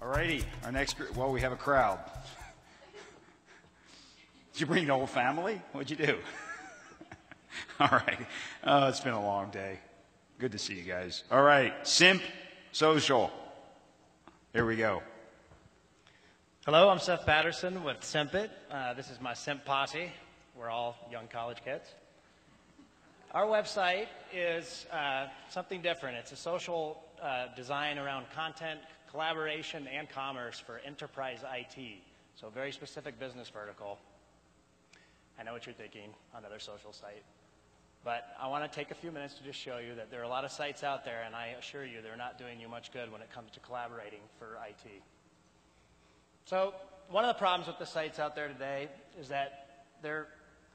Alrighty, our next group, well, we have a crowd. Did you bring the whole family? What'd you do? All right. Oh, it's been a long day. Good to see you guys. All right, SympSocial. Here we go. Hello, I'm Seth Patterson with SympIT. This is my Symp posse. We're all young college kids. Our website is something different. It's a social design around content, collaboration, and commerce for enterprise IT. So a very specific business vertical. I know what you're thinking, another social site. But I want to take a few minutes to just show you that there are a lot of sites out there, and I assure you they're not doing you much good when it comes to collaborating for IT. So one of the problems with the sites out there today is that they're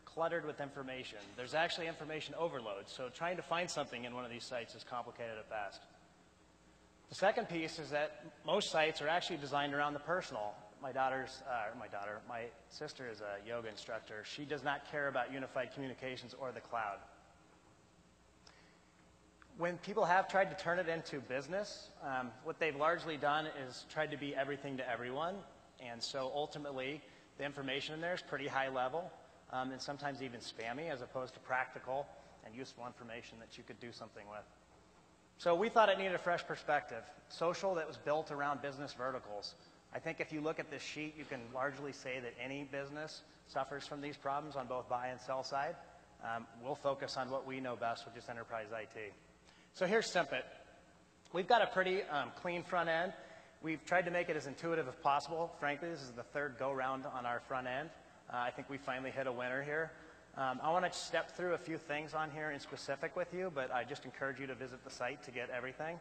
cluttered with information. There's actually information overload, so trying to find something in one of these sites is complicated at best. The second piece is that most sites are actually designed around the personal. My sister is a yoga instructor. She does not care about unified communications or the cloud. When people have tried to turn it into business, what they've largely done is tried to be everything to everyone. And so ultimately, the information in there is pretty high level and sometimes even spammy as opposed to practical and useful information that you could do something with. So we thought it needed a fresh perspective, social that was built around business verticals. I think if you look at this sheet, you can largely say that any business suffers from these problems on both buy and sell side. We'll focus on what we know best, which is enterprise IT. So here's SympIT. We've got a pretty clean front end. We've tried to make it as intuitive as possible. Frankly, this is the third go-round on our front end. I think we finally hit a winner here. I want to step through a few things on here in specific with you, but I just encourage you to visit the site to get everything.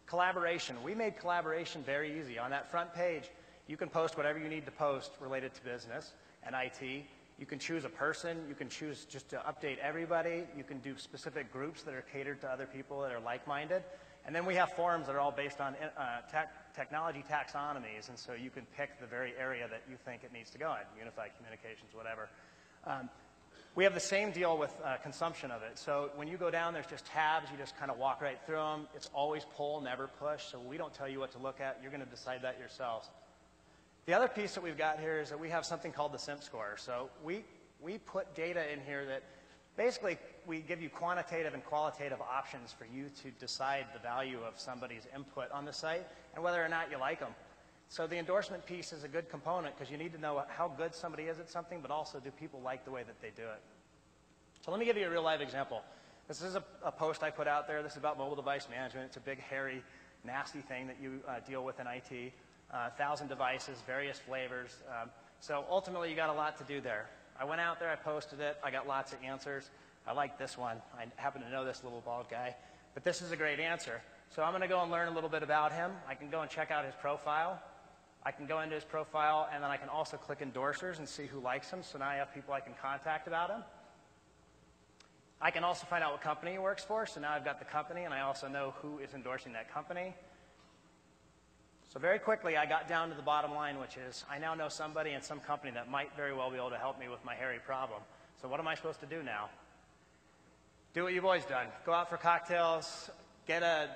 Collaboration. We made collaboration very easy. On that front page, you can post whatever you need to post related to business and IT. You can choose a person. You can choose just to update everybody. You can do specific groups that are catered to other people that are like-minded. And then we have forums that are all based on technology taxonomies, and so you can pick the very area that you think it needs to go in, unified communications, whatever. We have the same deal with consumption of it. So when you go down, there's just tabs. You just kind of walk right through them. It's always pull, never push, so we don't tell you what to look at. You're going to decide that yourselves. The other piece that we've got here is that we have something called the Symp score. So we put data in here that basically we give you quantitative and qualitative options for you to decide the value of somebody's input on the site and whether or not you like them. So the endorsement piece is a good component because you need to know how good somebody is at something, but also do people like the way that they do it. So let me give you a real live example. This is a post I put out there. This is about mobile device management. It's a big, hairy, nasty thing that you deal with in IT. 1,000 devices, various flavors. So ultimately, you got a lot to do there. I went out there, I posted it, I got lots of answers. I like this one. I happen to know this little bald guy, but this is a great answer. So I'm going to go and learn a little bit about him. I can go and check out his profile. I can go into his profile, and then I can also click endorsers and see who likes him. So now I have people I can contact about him. I can also find out what company he works for. So now I've got the company, and I also know who is endorsing that company. So very quickly, I got down to the bottom line, which is I now know somebody in some company that might very well be able to help me with my hairy problem. So what am I supposed to do now? Do what you've always done. Go out for cocktails, get a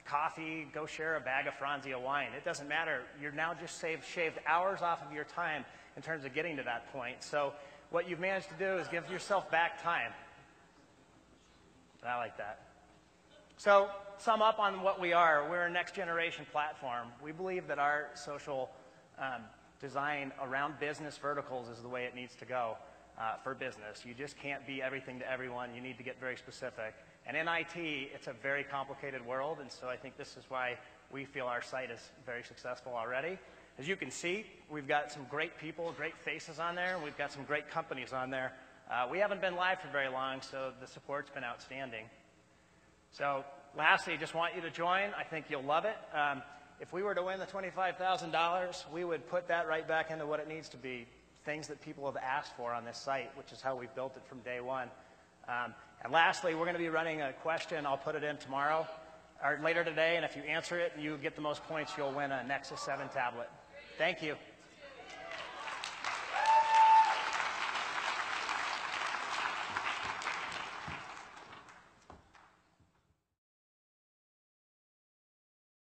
coffee, go share a bag of Franzia wine. It doesn't matter. You're now just shaved hours off of your time in terms of getting to that point. So what you've managed to do is give yourself back time. I like that. So sum up on what we are. We're a next generation platform. We believe that our social design around business verticals is the way it needs to go for business. You just can't be everything to everyone. You need to get very specific. And in IT, it's a very complicated world, and so I think this is why we feel our site is very successful already. As you can see, we've got some great people, great faces on there, and we've got some great companies on there. We haven't been live for very long, so the support's been outstanding. So lastly, just want you to join. I think you'll love it. If we were to win the $25,000, we would put that right back into what it needs to be, things that people have asked for on this site, which is how we've built it from day one. And lastly, we're going to be running a question. I'll put it in tomorrow or later today, and if you answer it and you get the most points, you'll win a Nexus 7 tablet. Thank you.